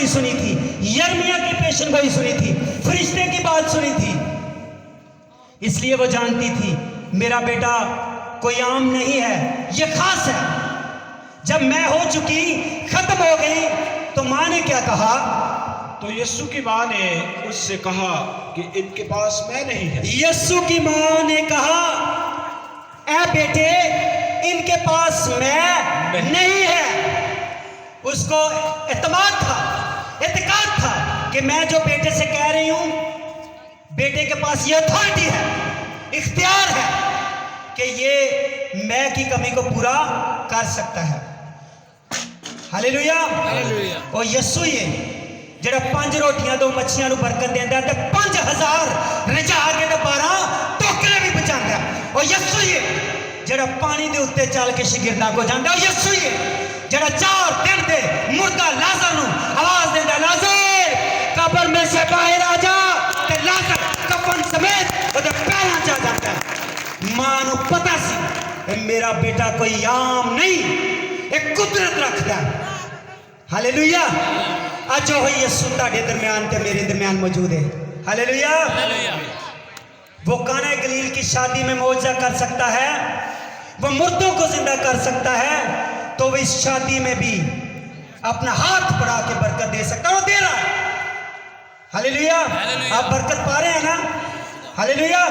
सुनी थी, यर्मिया की पेशन गोई सुनी थी, फरिश्ते की बात सुनी थी। इसलिए वो जानती थी मेरा बेटा कोई आम नहीं है, ये खास है। जब मैं हो चुकी, खत्म हो गई, तो माँ ने क्या कहा? तो यीशु की माँ ने उससे कहा कि इनके पास मैं नहीं है। यीशु की माँ ने कहा, ऐ बेटे, इनके पास मैं नहीं है। उसको एतमाद था, एतकाद था कि मैं जो बेटे से कह रही हूं, बेटे के पास ये अथॉरिटी है, इख्तियार है कि ये मैं की कमी को पूरा कर सकता है। हालेलुया। और यीशु ये ਜਿਹੜਾ 5 ਰੋਟੀਆਂ 2 ਮੱਛੀਆਂ ਨੂੰ ਬਰਕਤ ਦਿੰਦਾ ਤੇ 5000 ਰਜਾ ਕੇ ਤੇ 12 ਟੋਕਰੇ ਵੀ ਬਚਾਉਂਦਾ। ਉਹ ਯਿਸੂ ਹੀ ਜਿਹੜਾ ਪਾਣੀ ਦੇ ਉੱਤੇ ਚੱਲ ਕੇ ਸ਼ਾਗਿਰਦਾਂ ਕੋ ਜਾਂਦਾ। ਉਹ ਯਿਸੂ ਹੀ ਜਿਹੜਾ 4 ਦਿਨ ਦੇ ਮੁਰਦਾ ਲਾਜ਼ਰ ਨੂੰ ਆਵਾਜ਼ ਦਿੰਦਾ, ਲਾਜ਼ਰ ਕਬਰ में से बाहर आ जा, ਤੇ ਲਾਜ਼ਰ ਕਫਨ ਸਮੇਤ ਉਹਦੇ ਪੈਰਾਂ 'ਚ ਆ ਜਾਂਦਾ। ਮਾਂ ਨੂੰ ਪਤਾ ਸੀ ਇਹ ਮੇਰਾ ਬੇਟਾ ਕੋਈ ਆਮ ਨਹੀਂ, ਇਹ ਕੁਦਰਤ ਰੱਖਦਾ। हालेलुया। आज हो यीशु ताड़े दरम्यान ते मेरे दरम्यान मौजूद है। हालेलुया। वो काना गलील की शादी में मौजा कर सकता है, वो मुर्दों को जिंदा कर सकता है, तो वो इस शादी में भी अपना हाथ बढ़ा के बरकत दे सकता है। वो दे रहा है। हालेलुया। आप बरकत पा रहे हैं ना? हालेलुया।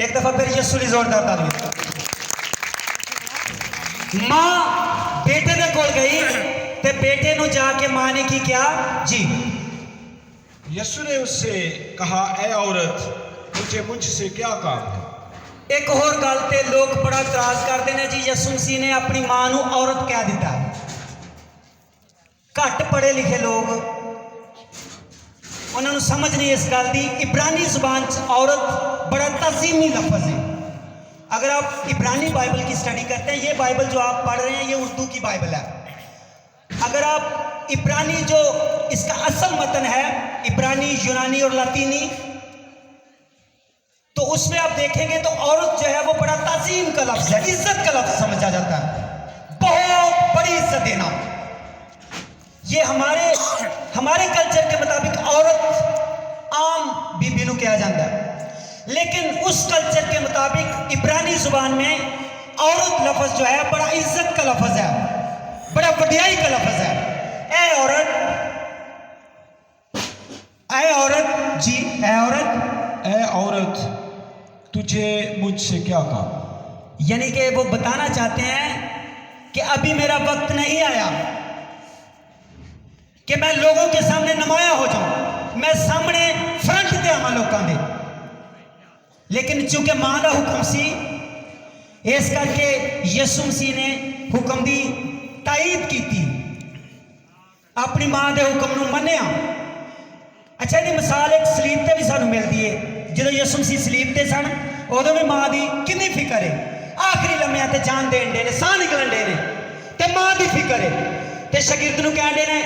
एक दफा फिर यीशु ने जोरदार ताली। मां बेटे के कोल गई ते बेटे नु जाके मां ने की क्या जी? यीशु ने उससे कहा, ऐ औरत, तुझे मुझसे क्या काम है? एक और गल ते लोग बड़ा इतराज करते हैं जी, यीशु मसीह ने अपनी मां नु औरत कह दिता। घट पढ़े लिखे लोग, उन्होंने समझ नहीं इस गल की। इब्रानी जुबान च औरत बड़ा तज़ीमी लफ्ज़ है। अगर आप इब्रानी बाइबल की स्टडी करते हैं, ये बाइबल जो आप पढ़ रहे हैं ये उर्दू की बाइबल है। अगर आप इब्रानी जो इसका असल मतन है, इब्रानी, यूनानी और लातीनी, तो उसमें आप देखेंगे तो औरत जो है वो बड़ा ताज़ीम का लफ्ज़ है, इज्जत का लफ्ज़ समझा जाता है, बहुत बड़ी इज्जत देना। ये हमारे कल्चर के मुताबिक औरत आम बीबी नू कहा जाता है, लेकिन उस कल्चर के मुताबिक इब्रानी जुबान में औरत लफ्ज़ जो है बड़ा इज्जत का लफ्ज़ है, बड़ा वडियाई का लफ्ज़ है। ऐ औरत, ऐ औरत जी, ऐ औरत, ऐ औरत, तुझे मुझसे क्या काम? यानी कि वो बताना चाहते हैं कि अभी मेरा वक्त नहीं आया कि मैं लोगों के सामने नुमाया हो जाऊं, मैं सामने फ्रंट ते आवां लोकां दे। लेकिन चूंकि मां का हुक्म सी, इस करके यीशु मसीह ने हुक्म दी ताईद की, अपनी मां के हुक्म नूं मन्निया। अच्छा, ये मिसाल एक सलीब ते भी सानू मिलती है। जो यीशु मसीह सलीब ते सन, उदों भी मां की कितनी फिक्र है। आखिरी लम्हे ते जान देन दे ने, साह निकलन दे ने, ते मां की फिक्र है। ते शागिर्द नूं कहंदे ने,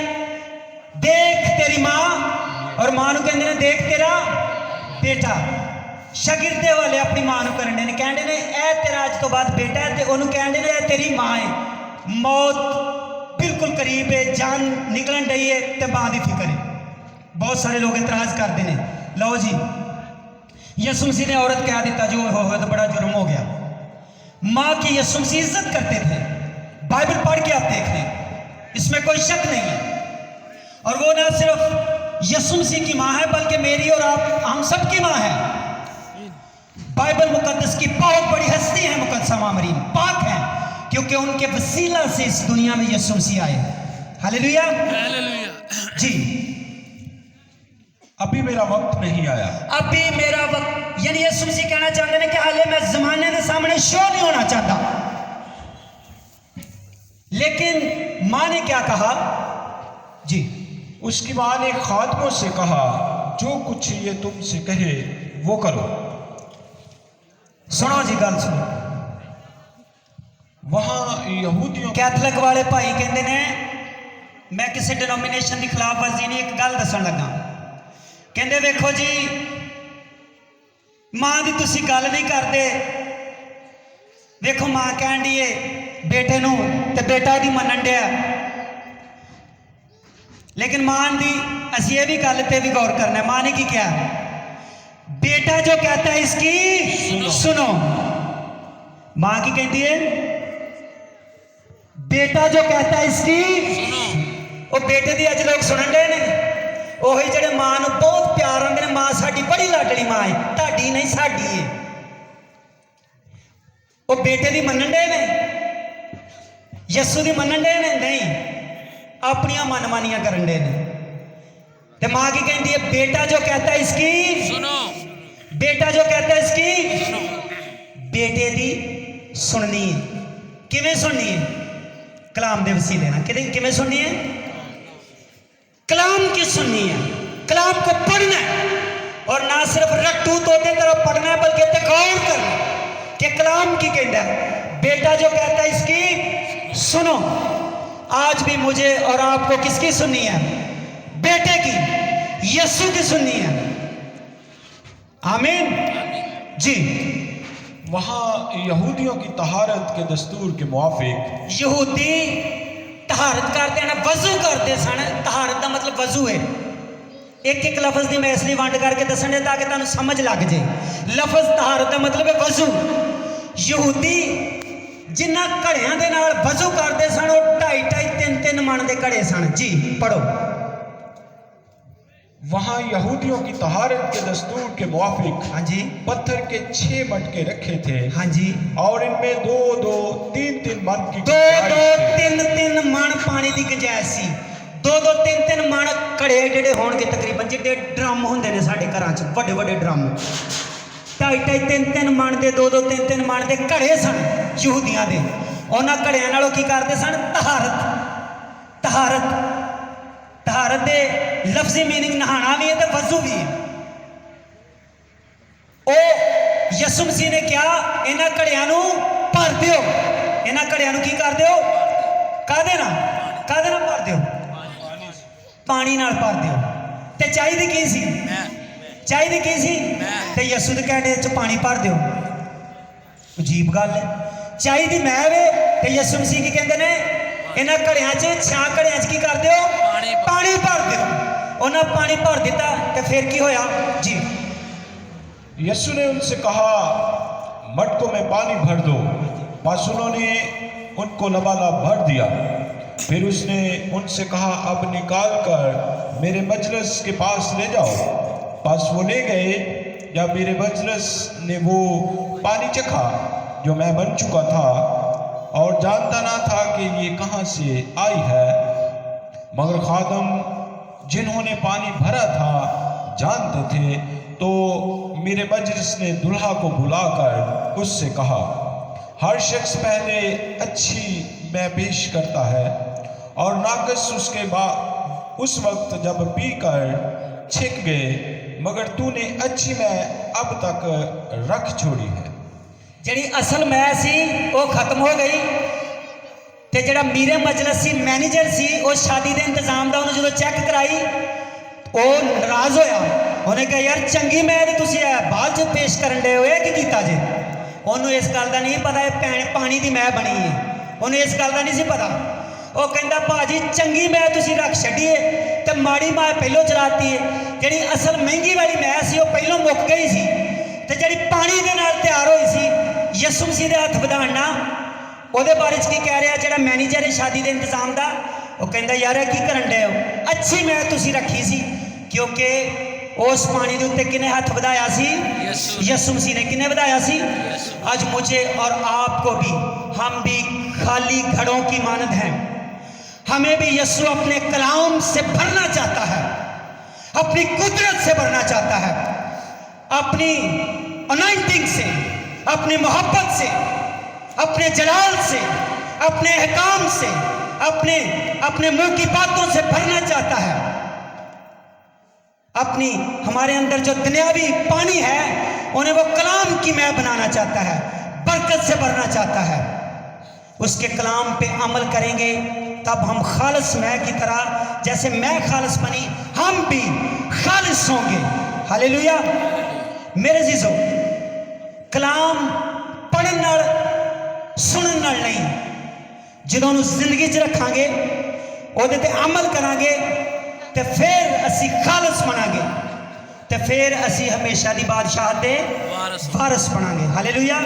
देख तेरी मां, और मां नूं कहंदे ने, देख तेरा बेटा। शागिर्दे वाले अपनी मां नूं करन दे ने, कहंदे ने, ऐ तेरा अज तो बाद बेटा है, ते ओनूं कहंदे ने, ऐ तेरी मां है। मौत बिल्कुल करीब है, जान निकलन डई है, ते मां की फिक्र है। बहुत सारे लोग इतराज करते हैं, लो जी यीशु मसीह ने औरत कह दिता, जो हो तो बड़ा जुर्म हो गया। माँ की यीशु मसीह इज्जत करते थे। बाइबल पढ़ के आप देख लें, इसमें कोई शक नहीं है। और वो न सिर्फ यीशु मसीह की माँ है, बल्कि मेरी और आप हम सब की माँ है। बाइबल मुकद्दस की बहुत बड़ी हस्ती है, मुकद्दसा माँ मरीम पाक है, क्योंकि उनके वसीला से इस दुनिया में यीशु मसीह आए। हालेलुया। जी, अभी मेरा वक्त नहीं आया। अभी मेरा वक्त, यानी यीशु मसीह कहना चाहते हैं कि हाले मैं जमाने के सामने शो नहीं होना चाहता। लेकिन मां ने क्या कहा जी? उसकी मां ने खादिमों से कहा, जो कुछ ये तुमसे कहे वो करो। सुनो जी, गल सुनो। वहां यहूदियों, कैथलिक वाले भाई कहते ने, मैं किसी डिनोमिनेशन की खिलाफ वर्जी नहीं, एक गल दसन लगा। कहते देखो जी, मां की तुसी गल नहीं करते। देखो मां कह दी है बेटे नूं, ते बेटा दी मनन दिया। लेकिन मां दी असी ये भी गल पे भी गौर करना है। मां ने की क्या? बेटा जो कहता है इसकी सुनो। मां की कहती है बेटा जो कहता है इसकी वो बेटे दी अज लोग सुनन डे ने ਉਹੀ ਜਿਹੜੇ ਮਾਂ ਨੂੰ ਬਹੁਤ ਪਿਆਰ ਆਉਂਦੇ ਨੇ। ਮਾਂ ਸਾਡੀ ਬੜੀ ਲਾਡਲੀ ਮਾਂ ਹੈ, ਤੁਹਾਡੀ ਨਹੀਂ ਸਾਡੀ ਹੈ। ਉਹ ਬੇਟੇ ਦੀ ਮੰਨਣ ਦੇ ਨੇ, ਯਿਸੂ ਦੀ ਮੰਨਣ ਦੇ ਨੇ? ਨਹੀਂ, ਆਪਣੀਆਂ ਮਨਮਾਨੀਆਂ ਕਰਨ ਦੇ ਨੇ। ਤੇ ਮਾਂ ਕੀ ਕਹਿੰਦੀ ਹੈ? बेटा जो कहता है इसकी सुनो, बेटा जो कहता है इसकी सुनो। बेटे दी सुननी है। किवें सुननी है? कलाम दे वसीले नाल। किवें सुननी है? कलाम की सुननी है, कलाम को पढ़ना है। और ना सिर्फ रट्टू तोते तरह पढ़ना है बल्कि गौर करना कि कलाम की कहता है। बेटा जो कहता है इसकी सुनो। आज भी मुझे और आपको किसकी सुननी है? बेटे की, यीशु की सुननी है। आमीन जी। वहाँ यहूदियों की तहारत के दस्तूर के मुआफिक यहूदी तहारत करते हैं ना, वजू करते सन। तहारत का मतलब वजू है। एक एक लफज की मैं इसलिए वंड करके दसन दे ताकि तुहानू समझ लग जाए। लफज तहारत का मतलब है वजू। यहूदी जिन्ना घड़ियां दे नाल वजू करते सन वो 2.5-3 मन के घड़े सन। जी पढ़ो। वहाँ यहूदियों की तहारत के दस्तूर के मुआफिक हाँ जी पत्थर के 6 मटके रखे थे। हाँ जी। और इनमें 2-2, 3-3 मन की 2-2, 3-3 मन पानी की गुंजाइश सी। 2-2, 3-3 मन घड़े जेडे होणगे तकरीबन जिहड़े ड्रम हुंदे ने साडे घरां च, वड्डे वड्डे ड्रम 2.5, 3-3 मन के 2-2, 3-3 मन के घड़े सन यहूदियां दे। उन्हां घड़ियां नालों की करदे सन? तहारत। तहारत तहारत दे लफ्जी मीनिंग नहाना भी है तो वजू भी है। ओ यीशु मसीह ने क्या? इन्हां घड़ियां नूं भर दिओ। इन्हां घड़ियां नूं की कर दिओ? काहदे नाल भर दिओ? पानी नाल भर दिओ। ते चाहिदी की सी? चाहिदी की सी? ते यीशु दे कहणे च पानी भर दिओ। अजीब गल है। चाहिदी मैं वे ते यीशु मसीह की कहंदे ने इन्हां घड़ियां च 6 घड़ियां च की कर दिओ? पानी भर दिओ। उन्हें पानी भर दिता तो फिर की होया? जी। यीशु ने उनसे कहा मटकों में पानी भर दो। बस उन्होंने उनको लबालब भर दिया। फिर उसने उनसे कहा अब निकाल कर मेरे मजलिस के पास ले जाओ। बस वो ले गए। या मेरे मजलिस ने वो पानी चखा जो मैं बन चुका था और जानता ना था कि ये कहाँ से आई है। मगर खादम जिन्होंने पानी भरा था जानते थे। तो मेरे मजलिस ने दुल्हा को बुलाकर उससे कहा हर शख्स पहले अच्छी मैं पेश करता है और नाकस उसके बाद उस वक्त जब पीकर छिक गए, मगर तूने अच्छी मैं अब तक रख छोड़ी है। जिहड़ी असल मैं सी वो खत्म हो गई ते जिहड़ा मीरे मजलिस सी मैनेजर सी वो शादी के इंतजाम का उन्होंने जो चैक कराई वो नाराज होया। उन्हें कहा यार चंगी मैं तुसीं बाद च पेश करन डे हो की कीता जे। उन्होंने इस गल का नहीं पता भैन पानी की मैं बनी है। उन्हें इस गल का नहीं सी पता। वो कहता भाजी चंगी मैं तुसीं रख छड्डी है ते माड़ी मैं पहलों चलाती है। जिहड़ी असल महंगी वाली मैं सी वो पहलों मुक गई सी ते जिहड़ी पानी दे नाल तैयार होई सी यीशु मसीह दे हथ वधाणा ਉਹਦੇ ਬਾਰੇ ਚ ਕੀ ਕਹਿ ਰਿਹਾ ਜਿਹੜਾ ਮੈਨੇਜਰ ਹੈ ਸ਼ਾਦੀ ਦੇ ਇੰਤਜ਼ਾਮ ਦਾ? ਉਹ ਕਹਿੰਦਾ ਯਾਰ ਇਹ ਕੀ ਕਰਨ ਡਏ ਹੋ? ਅੱਛੀ ਮੈਂ ਤੁਸੀਂ ਰੱਖੀ ਸੀ ਕਿਉਂਕਿ उस पानी के उत्ते किने हाथ बढ़ाया सी? यीशु मसीह ने। किने बढ़ाया सी? आज मुझे और आपको भी, हम भी खाली घड़ों की मानद हैं। हमें भी यीशु अपने कलाम से भरना चाहता है, अपनी कुदरत से भरना चाहता है, अपनी अनॉइंटिंग से, अपनी मोहब्बत से, अपने जलाल से, अपने अहकाम से, अपने मुंह की बातों से भरना चाहता है। अपनी हमारे अंदर जो दुनियावी पानी है उन्हें वो कलाम की मैं बनाना चाहता है, बरकत से भरना चाहता है। उसके कलाम पे अमल करेंगे तब हम खालिस मैं की तरह, जैसे मैं खालिस बनी हम भी खालिस होंगे। हालेलुया। मेरे जीजो, कलाम पढ़न नाल सुनन नाल नहीं, ਜਦੋਂ ਨੂੰ ਜ਼ਿੰਦਗੀ 'ਚ ਰੱਖਾਂਗੇ, ਉਹਦੇ ਤੇ ਅਮਲ ਕਰਾਂਗੇ, ਤੇ ਫਿਰ ਅਸੀਂ ਖਾਲਸ ਬਣਾਂਗੇ ਤੇ ਫਿਰ ਅਸੀਂ ਹਮੇਸ਼ਾ ਦੀ ਬਾਦਸ਼ਾਹਤ ਦੇ ਵਾਰਿਸ ਬਣਾਂਗੇ। Hallelujah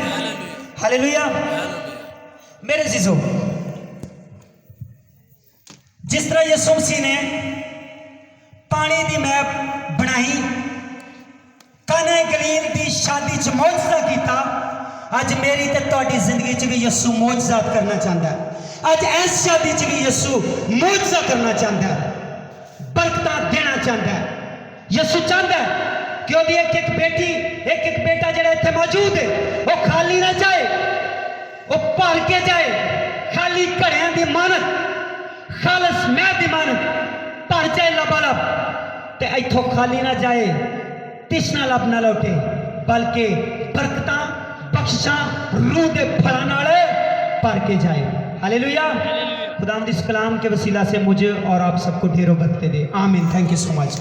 hallelujah. ਮੇਰੇ ਅਜ਼ੀਜ਼ੋ, ਜਿਸ ਤਰ੍ਹਾਂ ਯਿਸੂ ਮਸੀਹ ਨੇ ਪਾਣੀ ਦੀ ਮੈਪ ਬਣਾਈ, ਕਾਨਾ ਗਲੀਲ ਦੀ ਸ਼ਾਦੀ 'ਚ ਮੌਜਜ਼ਾ ਕੀਤਾ, ਅੱਜ ਮੇਰੀ ਤੇ ਤੁਹਾਡੀ ਜ਼ਿੰਦਗੀ 'ਚ ਵੀ ਯਿਸੂ ਮੌਜਜ਼ਾਤ ਕਰਨਾ ਚਾਹੁੰਦਾ ਹੈ। ਅੱਜ ਇਸ ਸ਼ਾਦੀ 'ਚ ਵੀ ਯਿਸੂ ਮੌਜਜ਼ਾ ਕਰਨਾ ਚਾਹੁੰਦਾ ਹੈ, ਬਰਕਤਾਂ ਦੇਣਾ ਚਾਹੁੰਦਾ ਹੈ। ਯਿਸੂ ਚਾਹੁੰਦਾ ਹੈ ਕਿ ਉਹਦੀ ਇੱਕ ਇੱਕ ਬੇਟੀ, ਇੱਕ ਇੱਕ ਬੇਟਾ ਜਿਹੜਾ ਇੱਥੇ ਮੌਜੂਦ ਹੈ, ਉਹ ਖਾਲੀ ਨਾ ਜਾਏ, ਉਹ ਭਰ ਕੇ ਜਾਏ। ਖਾਲੀ ਘੜਿਆਂ ਦੀ ਮਾਨਤ, ਖਾਲਸ ਮੈਂ ਦੀ ਮਾਨਤ ਭਰ ਜਾਏ ਲਬਾਲਬ, ਤੇ ਇੱਥੋਂ ਖਾਲੀ ਨਾ ਜਾਏ, ਤਿਸ਼ਨਾ ਲੱਭ ਨਾ ਲੌਟੇ, ਬਲਕਿ ਬਰਕਤਾਂ ਬਖਸ਼ਾਂ रूह दे फलां नाल भर के जाए। हालेलुया। खुदावंद इस कलाम के वसीला से मुझे और आप सबको ढेरों बरकतें दे। आमीन। Thank you so much.